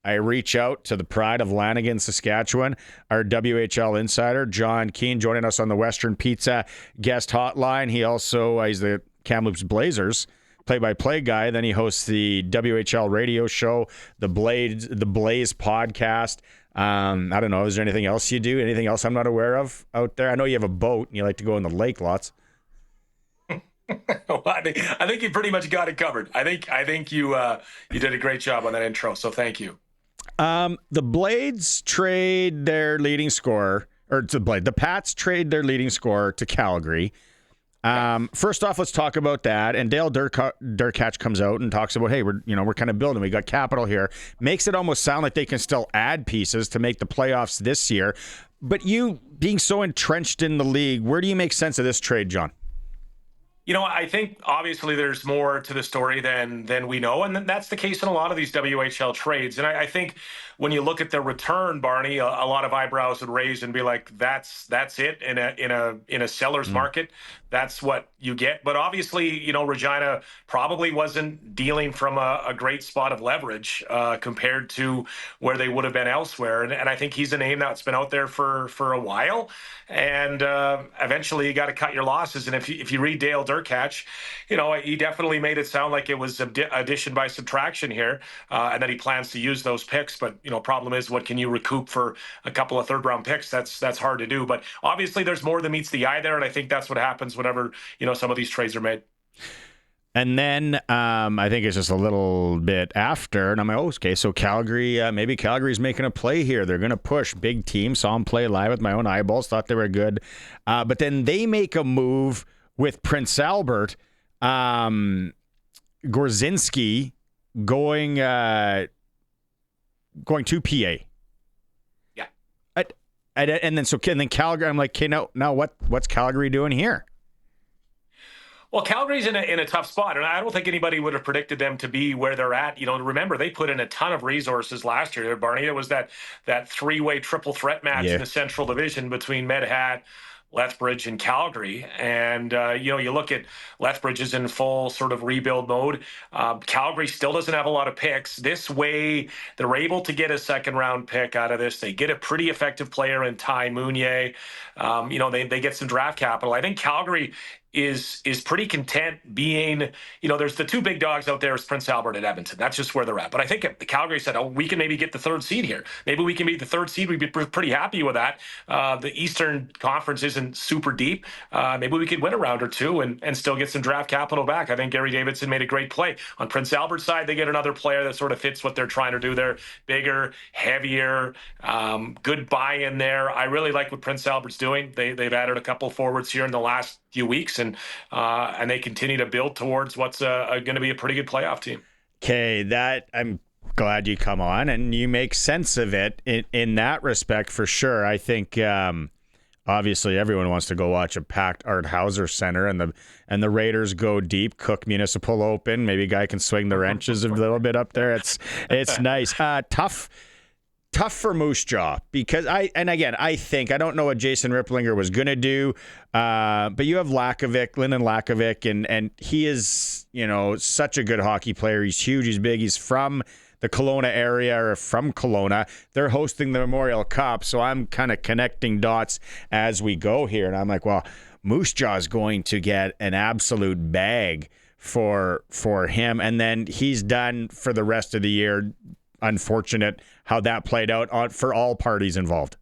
I reach out to the pride of Lanigan, Saskatchewan, our WHL insider, Jon Keen, joining us on the Western Pizza guest hotline. He also he's the Kamloops Blazers play-by-play guy. Then he hosts the WHL radio show, the Blaze podcast. I don't know. Is there anything else you do? Anything else I'm not aware of out there? I know you have a boat and you like to go in the lake lots. Well, I think you pretty much got it covered. I think you did a great job on that intro. So thank you. The Blades trade their leading scorer, or the Pats trade their leading scorer to Calgary. First off, let's talk about that. And Dale Durkach comes out and talks about, hey, we're kind of building. We got capital here. Makes it almost sound like they can still add pieces to make the playoffs this year. But you being so entrenched in the league, where do you make sense of this trade, John? I think obviously there's more to the story than we know, and that's the case in a lot of these WHL trades. And I think when you look at the return, Barney, a lot of eyebrows would raise and be like, "That's it in a seller's market. That's what you get." But obviously, Regina probably wasn't dealing from a great spot of leverage compared to where they would have been elsewhere. And I think he's a name that's been out there for a while. And eventually, you got to cut your losses. And if you read Dale Durkach, he definitely made it sound like it was addition by subtraction here, and that he plans to use those picks. But problem is, what can you recoup for a couple of third-round picks? That's hard to do. But obviously, there's more than meets the eye there, and I think that's what happens whenever some of these trades are made. And then I think it's just a little bit after, and I'm like, okay, so Calgary, maybe Calgary's making a play here. They're going to push. Big team. Saw them play live with my own eyeballs. Thought they were good. But then they make a move with Prince Albert, Gorzinski going to PA. Yeah. And then Calgary, I'm like, okay, now what's Calgary doing here? Well, Calgary's in a tough spot, and I don't think anybody would have predicted them to be where they're at. Remember, they put in a ton of resources last year, Barney. It was that three-way triple threat match in the Central Division between Medhat, Lethbridge, and Calgary. And, you look at Lethbridge is in full sort of rebuild mode. Calgary still doesn't have a lot of picks. This way, they're able to get a second-round pick out of this. They get a pretty effective player in Ty Mounier. They get some draft capital. I think Calgary is pretty content being, there's the two big dogs out there is Prince Albert and Edmonton. That's just where they're at. But I think if the Calgary said, we can maybe get the third seed here. Maybe we can be the third seed. We'd be pretty happy with that. The Eastern Conference isn't super deep. Maybe we could win a round or two and still get some draft capital back. I think Gary Davidson made a great play. On Prince Albert's side, they get another player that sort of fits what they're trying to do. They're bigger, heavier, good buy-in there. I really like what Prince Albert's doing. They've added a couple forwards here in the last few weeks, and they continue to build towards what's going to be a pretty good playoff team. Okay, that I'm glad you come on and you make sense of it in that respect for sure. I think obviously everyone wants to go watch a packed Art Hauser Center, and the Raiders go deep. Cook Municipal Open. Maybe a guy can swing the wrenches a little bit up there. It's nice. Tough for Moose Jaw because I don't know what Jason Ripplinger was going to do, but you have Lyndon Lakovic, and he is, such a good hockey player. He's huge, he's big, he's from the Kelowna area or from Kelowna. They're hosting the Memorial Cup, so I'm kind of connecting dots as we go here, and I'm like, well, Moose Jaw is going to get an absolute bag for him, and then he's done for the rest of the year. Unfortunate how that played out for all parties involved.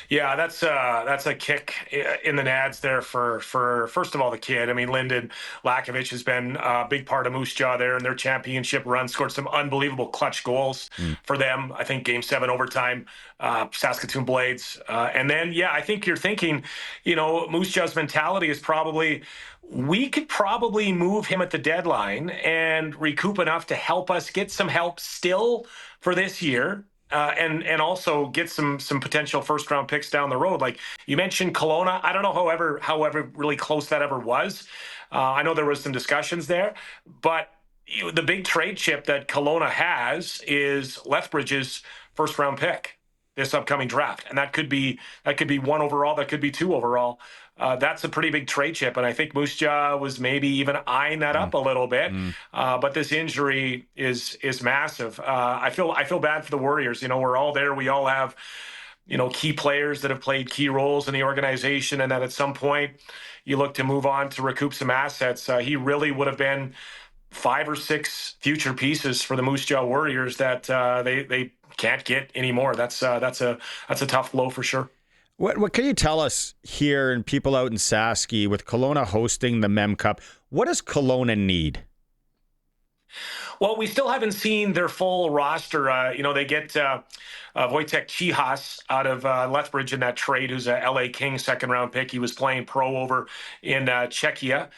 Yeah, that's a kick in the nads there for first of all the kid. I mean, Lyndon Lakovic has been a big part of Moose Jaw there in their championship run. Scored some unbelievable clutch goals for them. I think Game 7 overtime, Saskatoon Blades, and then I think you're thinking, Moose Jaw's mentality is probably, we could probably move him at the deadline and recoup enough to help us get some help still for this year. And also get some potential first round picks down the road. Like you mentioned Kelowna. I don't know however really close that ever was. I know there was some discussions there, but the big trade chip that Kelowna has is Lethbridge's first round pick. this upcoming draft, and that could be 1 overall, that could be 2 overall. That's a pretty big trade chip, and I think Moose Jaw was maybe even eyeing that up a little bit. But this injury is massive. I feel bad for the Warriors. We're all there. We all have key players that have played key roles in the organization, and that at some point you look to move on to recoup some assets. He really would have been 5 or 6 future pieces for the Moose Jaw Warriors that they can't get anymore. That's a tough blow for sure. What can you tell us here and people out in Saski with Kelowna hosting the Mem Cup? What does Kelowna need? Well, we still haven't seen their full roster. They get Wojtek Chihas out of Lethbridge in that trade, who's a LA Kings second-round pick. He was playing pro over in Czechia,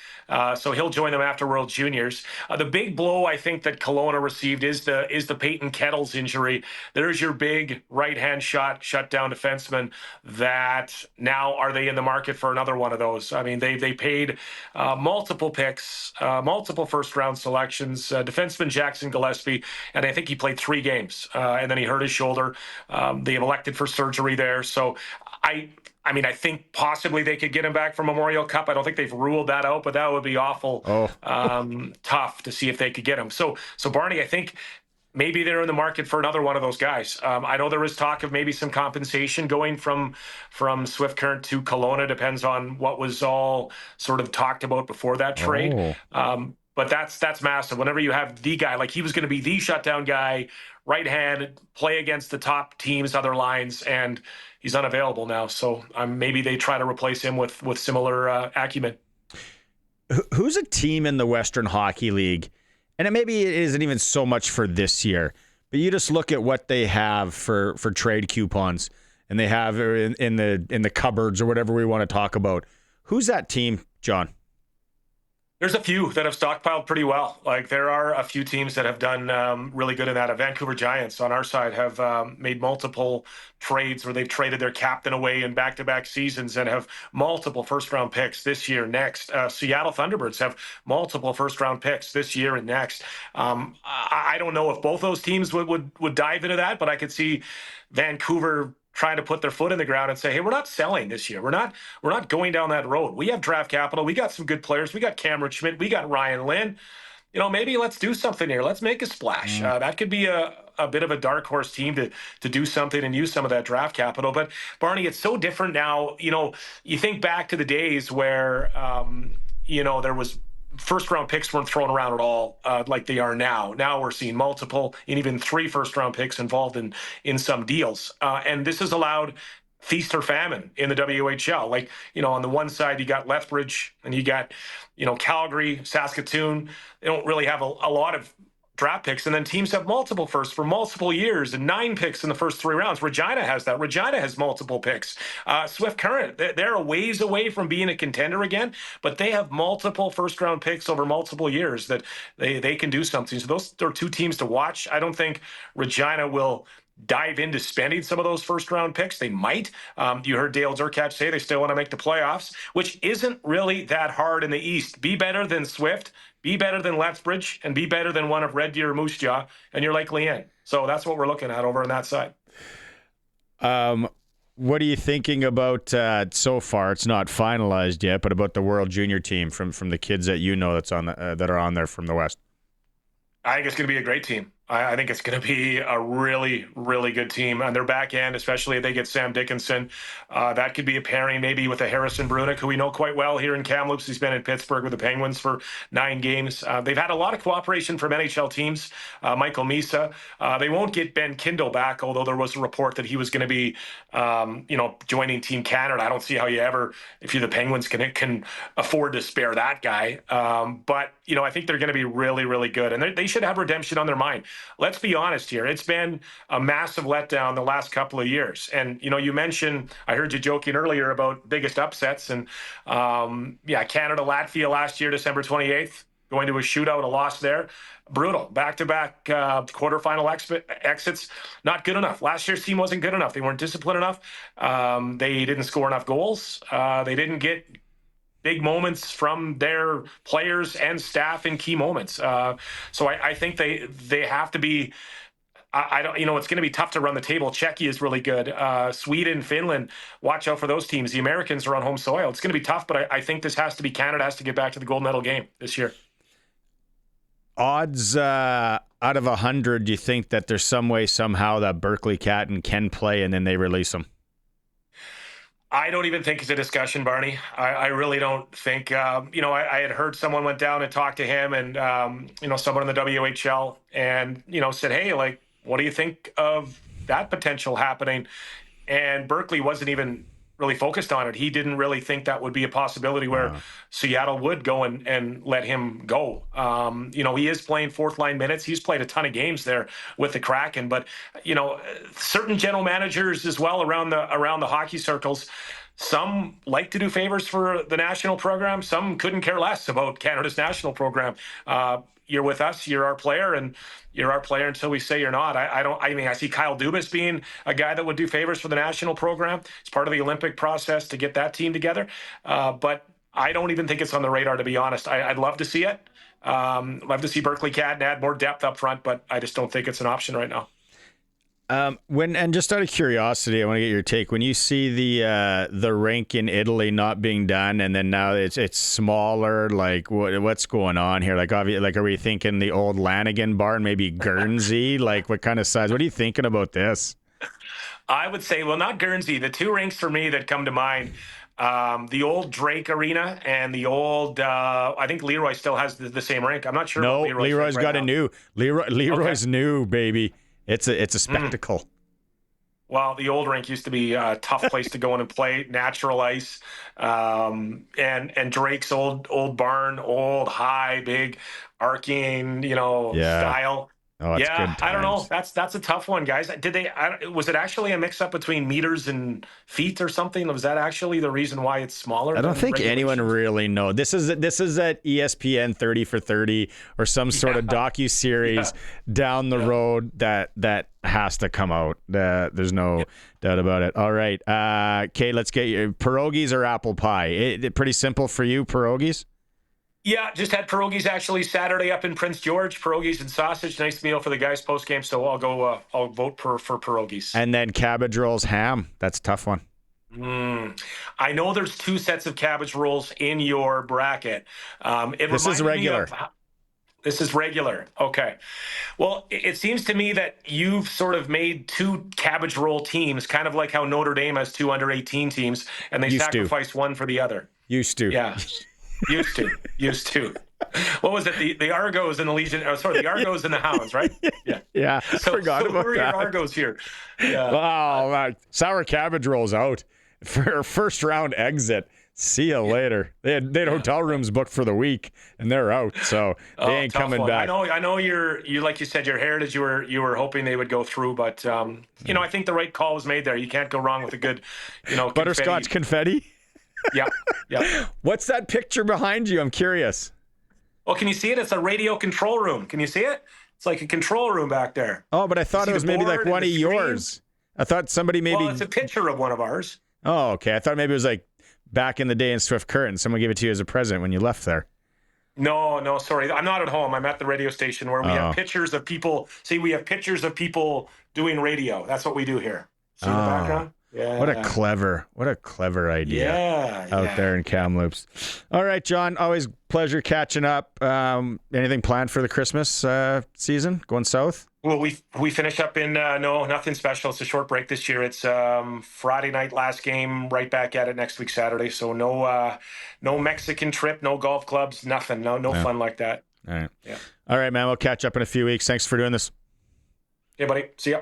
so he'll join them after World Juniors. The big blow I think that Kelowna received is the Peyton Kettles injury. There's your big right-hand shutdown defenseman. That now are they in the market for another one of those? I mean, they paid multiple picks, multiple first-round selections. Defenseman Jackson Gillespie, and I think he played 3 games, and then he hurt his shoulder. They have elected for surgery there. So I think possibly they could get him back from Memorial Cup. I don't think they've ruled that out, but that would be awful tough to see if they could get him. So Barney, I think maybe they're in the market for another one of those guys. I know there was talk of maybe some compensation going from Swift Current to Kelowna. Depends on what was all sort of talked about before that trade. But that's massive. Whenever you have the guy, like he was going to be the shutdown guy, right-handed, play against the top teams, other lines, and he's unavailable now. So maybe they try to replace him with similar acumen. Who's a team in the Western Hockey League? And maybe it isn't even so much for this year, but you just look at what they have for trade coupons, and they have in the cupboards or whatever we want to talk about. Who's that team, John? There's a few that have stockpiled pretty well. Like there are a few teams that have done really good in that. Vancouver Giants on our side have made multiple trades where they've traded their captain away in back-to-back seasons and have multiple first-round picks this year, next. Seattle Thunderbirds have multiple first-round picks this year and next. I don't know if both those teams would dive into that, but I could see Vancouver trying to put their foot in the ground and say, hey, we're not selling this year. We're not going down that road. We have draft capital. We got some good players. We got Cameron Schmidt. We got Ryan Lynn. Maybe let's do something here. Let's make a splash. That could be a bit of a dark horse team to do something and use some of that draft capital. But Barney, it's so different now. You think back to the days where, there was first-round picks weren't thrown around at all like they are now. Now we're seeing multiple and even 3 first-round picks involved in some deals. And this has allowed feast or famine in the WHL. Like, on the one side, you got Lethbridge and you got, Calgary, Saskatoon. They don't really have a lot of draft picks, and then teams have multiple firsts for multiple years and 9 picks in the first 3 rounds. Regina has that. Regina has multiple picks. Swift Current, they're a ways away from being a contender again, but they have multiple first-round picks over multiple years that they can do something. So those are 2 teams to watch. I don't think Regina will dive into spending some of those first-round picks. They might. You heard Dale Durkach say they still want to make the playoffs, which isn't really that hard in the East. Be better than Swift, be better than Lethbridge, and be better than one of Red Deer or Moose Jaw, and you're likely in. So that's what we're looking at over on that side. What are you thinking about so far? It's not finalized yet, but about the World Junior team from the kids that that's on that are on there from the West. I think it's going to be a great team. I think it's going to be a really, really good team on their back end, especially if they get Sam Dickinson. That could be a pairing maybe with a Harrison Brunick, who we know quite well here in Kamloops. He's been in Pittsburgh with the Penguins for 9 games. They've had a lot of cooperation from NHL teams. Michael Misa. They won't get Ben Kindle back, although there was a report that he was going to be, joining Team Canada. I don't see how if you're the Penguins, can afford to spare that guy. But I think they're going to be really, really good, and they should have redemption on their mind. Let's be honest here. It's been a massive letdown the last couple of years. And, you mentioned, I heard you joking earlier about biggest upsets. And, Canada, Latvia last year, December 28th, going to a shootout, a loss there. Brutal. Back-to-back quarterfinal exits. Not good enough. Last year's team wasn't good enough. They weren't disciplined enough. They didn't score enough goals. They didn't get big moments from their players and staff in key moments. So I think they have to be I don't, it's going to be tough to run the table. Czechia is really good. Sweden, Finland, watch out for those teams. The Americans are on home soil. It's going to be tough, but I think Canada has to get back to the gold medal game this year. Odds out of 100, do you think that there's some way, somehow, that Berkeley Catton can play and then they release him? I don't even think it's a discussion, Barney. I really don't think, I had heard someone went down and talked to him and, someone in the WHL and, said, hey, like, what do you think of that potential happening? And Berkeley wasn't even really focused on it. He didn't really think that would be a possibility where Seattle would go and let him go. He is playing fourth line minutes. He's played a ton of games there with the Kraken, but certain general managers as well around the hockey circles, some like to do favors for the national program. Some couldn't care less about Canada's national program. You're with us, you're our player, and you're our player until we say you're not. I see Kyle Dubas being a guy that would do favors for the national program. It's part of the Olympic process to get that team together. But I don't even think it's on the radar, to be honest. I'd love to see it. Love to see Berkeley Catton add more depth up front, but I just don't think it's an option right now. And just out of curiosity, I want to get your take. When you see the rink in Italy not being done, and then now it's smaller, like what's going on here? Like, are we thinking the old Lanigan barn, maybe Guernsey? Like, what kind of size? What are you thinking about this? I would say, well, not Guernsey. The two rinks for me that come to mind, the old Drake Arena and the old, I think Leroy still has the same rink. I'm not sure. No, Leroy's got a new. Leroy's new, baby. It's a spectacle. Well, the old rink used to be a tough place to go in and play, natural ice, and Drake's old barn, old, high, big, arcing, style. Oh, it's good times. I don't know. That's a tough one, guys. Was it actually a mix-up between meters and feet or something? Was that actually the reason why it's smaller? I don't think anyone really knows. This is at ESPN 30 for 30 or some sort of docu-series down the road that has to come out. There's no doubt about it. All right. Okay, let's get your pierogies or apple pie. Pretty simple for you, pierogies? Yeah, just had pierogies actually Saturday up in Prince George. Pierogies and sausage, nice meal for the guys post game. So I'll go. I'll vote for pierogies. And then cabbage rolls, ham. That's a tough one. I know there's two sets of cabbage rolls in your bracket. This is regular. This is regular. Okay. Well, it seems to me that you've sort of made two cabbage roll teams, kind of like how Notre Dame has two under 18 teams, and they sacrifice one for the other. Used to. Yeah. Used to. What was it? The Argos and the Legion. Oh, sorry, the Argos and the Hounds, right? Yeah. Yeah. Forgot about who are that. your Argos here? Yeah. Wow, man. Sour cabbage rolls out for first round exit. See you later. They had hotel rooms booked for the week, and they're out, so they ain't coming back. I know you like you said, your Heritage. You were hoping they would go through, but I think the right call was made there. You can't go wrong with a good, butterscotch confetti. Yeah. What's that picture behind you? I'm curious. Well, can you see it? It's a radio control room. Can you see it? It's like a control room back there. Oh, but I thought it was maybe like one of yours. I thought somebody maybe. Well, it's a picture of one of ours. Oh, okay. I thought maybe it was like back in the day in Swift Current. Someone gave it to you as a present when you left there. No, sorry. I'm not at home. I'm at the radio station where we have pictures of people. See, we have pictures of people doing radio. That's what we do here. See the background? Yeah. What a clever idea out there in Kamloops. All right, John, always pleasure catching up. Anything planned for the Christmas season going south? Well, we finish up in nothing special. It's a short break this year. It's Friday night, last game, right back at it next week Saturday. So no Mexican trip, no golf clubs, nothing. No fun like that. All right. Yeah. All right, man. We'll catch up in a few weeks. Thanks for doing this. Hey, buddy. See ya.